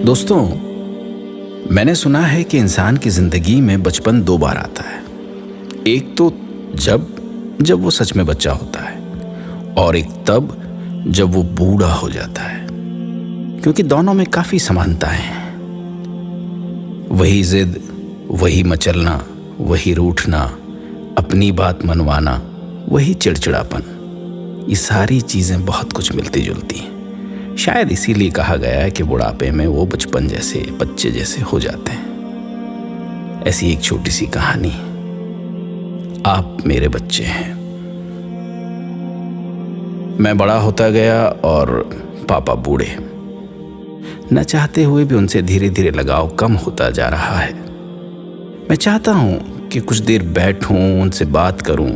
दोस्तों, मैंने सुना है कि इंसान की जिंदगी में बचपन 2 बार आता है। एक तो जब वो सच में बच्चा होता है, और एक तब जब वो बूढ़ा हो जाता है, क्योंकि दोनों में काफी समानताएं हैं। वही जिद, वही मचलना, वही रूठना, अपनी बात मनवाना, वही चिड़चिड़ापन, ये सारी चीजें बहुत कुछ मिलती जुलती हैं। शायद इसीलिए कहा गया है कि बुढ़ापे में वो बचपन जैसे, बच्चे जैसे हो जाते हैं। ऐसी एक छोटी सी कहानी, आप मेरे बच्चे हैं। मैं बड़ा होता गया और पापा बूढ़े। न चाहते हुए भी उनसे धीरे धीरे लगाव कम होता जा रहा है। मैं चाहता हूं कि कुछ देर बैठूं, उनसे बात करूं,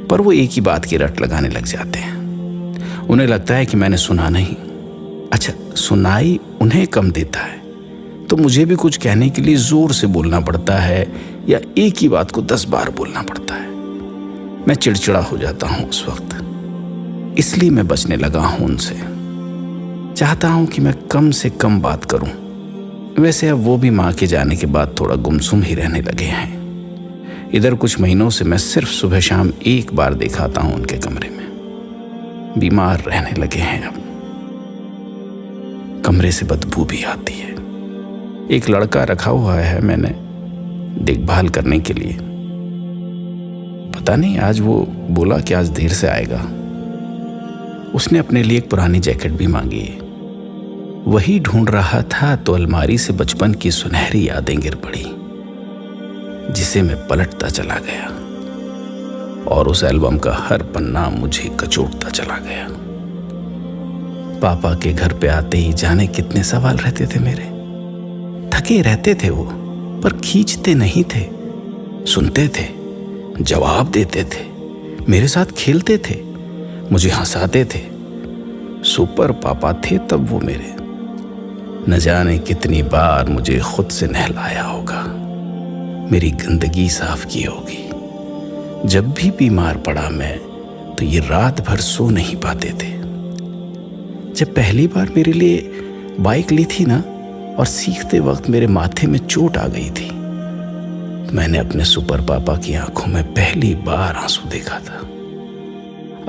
पर वो एक ही बात की रट लगाने लग जाते हैं। उन्हें लगता है कि मैंने सुना नहीं। अच्छा, सुनाई उन्हें कम देता है, तो मुझे भी कुछ कहने के लिए जोर से बोलना पड़ता है, या एक ही बात को 10 बार बोलना पड़ता है। मैं चिड़चिड़ा हो जाता हूं उस वक्त। इसलिए मैं बचने लगा हूं उनसे। चाहता हूं कि मैं कम से कम बात करूं। वैसे अब वो भी मां के जाने के बाद थोड़ा गुमसुम ही रहने लगे हैं। इधर कुछ महीनों से मैं सिर्फ सुबह शाम एक बार दिखाता हूं उनके कमरे में। बीमार रहने लगे हैं अब। कमरे से बदबू भी आती है। एक लड़का रखा हुआ है मैंने देखभाल करने के लिए। पता नहीं, आज वो बोला कि आज देर से आएगा। उसने अपने लिए एक पुरानी जैकेट भी मांगी। वही ढूंढ रहा था तो अलमारी से बचपन की सुनहरी यादें गिर पड़ी, जिसे मैं पलटता चला गया, और उस एल्बम का हर पन्ना मुझे कचोटता चला गया। पापा के घर पे आते ही जाने कितने सवाल रहते थे मेरे। थके रहते थे वो, पर खींचते नहीं थे। सुनते थे, जवाब देते थे, मेरे साथ खेलते थे, मुझे हंसाते थे। सुपर पापा थे तब वो मेरे। न जाने कितनी बार मुझे खुद से नहलाया होगा, मेरी गंदगी साफ की होगी। जब भी बीमार पड़ा मैं, तो ये रात भर सो नहीं पाते थे। जब पहली बार मेरे लिए बाइक ली थी ना, और सीखते वक्त मेरे माथे में चोट आ गई थी, तो मैंने अपने सुपर पापा की आंखों में पहली बार आंसू देखा था।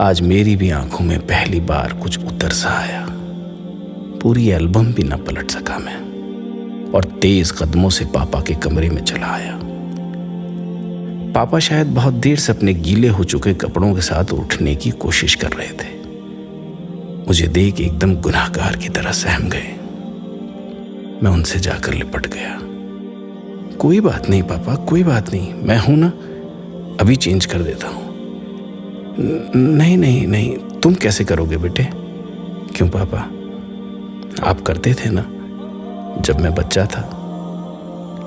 आज मेरी भी आंखों में पहली बार कुछ उतर सा आया। पूरी एल्बम भी न पलट सका मैं, और तेज कदमों से पापा के कमरे में चला आया। पापा शायद बहुत देर से अपने गीले हो चुके कपड़ों के साथ उठने की कोशिश कर रहे थे। मुझे देख एकदम गुनाहगार की तरह सहम गए। मैं उनसे जाकर लिपट गया। कोई बात नहीं पापा, कोई बात नहीं, मैं हूं ना, अभी चेंज कर देता हूं। नहीं नहीं नहीं, तुम कैसे करोगे बेटे? क्यों पापा, आप करते थे ना जब मैं बच्चा था।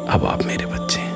अब आप मेरे बच्चे हैं।